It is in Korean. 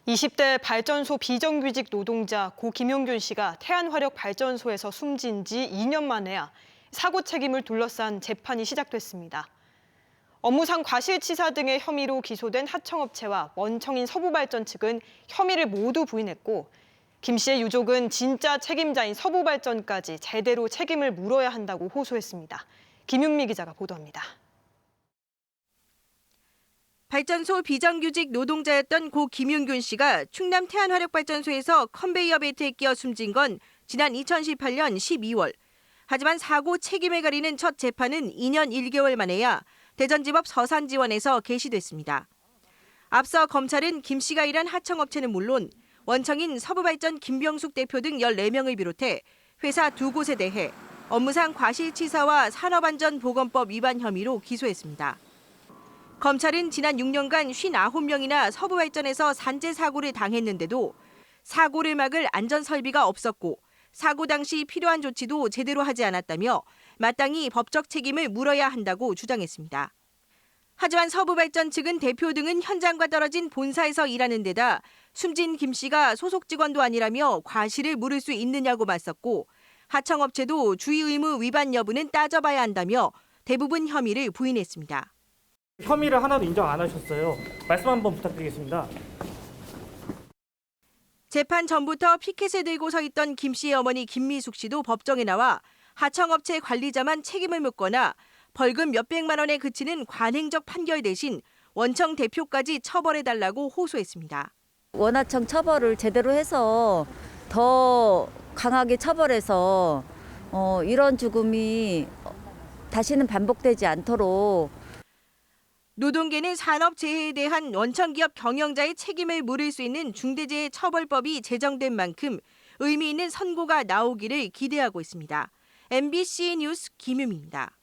20대 발전소 비정규직 노동자 고 김용균 씨가 태안화력발전소에서 숨진 지 2년 만에야 사고 책임을 둘러싼 재판이 시작됐습니다. 업무상 과실치사 등의 혐의로 기소된 하청업체와 원청인 서부발전 측은 혐의를 모두 부인했고, 김 씨의 유족은 진짜 책임자인 서부발전까지 제대로 책임을 물어야 한다고 호소했습니다. 김윤미 기자가 보도합니다. 발전소 비정규직 노동자였던 고 김윤균 씨가 충남 태안화력발전소에서 컨베이어 벨트에 끼어 숨진 건 지난 2018년 12월. 하지만 사고 책임을 가리는 첫 재판은 2년 1개월 만에야 대전지법 서산지원에서 개시됐습니다. 앞서 검찰은 김 씨가 일한 하청업체는 물론 원청인 서부발전 김병숙 대표 등 14명을 비롯해 회사 2곳에 대해 업무상 과실치사와 산업안전보건법 위반 혐의로 기소했습니다. 검찰은 지난 6년간 59명이나 서부발전에서 산재 사고를 당했는데도 사고를 막을 안전설비가 없었고 사고 당시 필요한 조치도 제대로 하지 않았다며 마땅히 법적 책임을 물어야 한다고 주장했습니다. 하지만 서부발전 측은 대표 등은 현장과 떨어진 본사에서 일하는 데다 숨진 김 씨가 소속 직원도 아니라며 과실을 물을 수 있느냐고 맞섰고, 하청업체도 주의 의무 위반 여부는 따져봐야 한다며 대부분 혐의를 부인했습니다. 혐의를 하나도 인정 안 하셨어요. 말씀 한번 부탁드리겠습니다. 재판 전부터 피켓을 들고 서 있던 김 씨의 어머니 김미숙 씨도 법정에 나와 하청업체 관리자만 책임을 묻거나 벌금 몇백만 원에 그치는 관행적 판결 대신 원청 대표까지 처벌해달라고 호소했습니다. 원하청 처벌을 제대로 해서 더 강하게 처벌해서 이런 죽음이 다시는 반복되지 않도록 노동계는 산업재해에 대한 원청기업 경영자의 책임을 물을 수 있는 중대재해처벌법이 제정된 만큼 의미 있는 선고가 나오기를 기대하고 있습니다. MBC 뉴스 김유미입니다.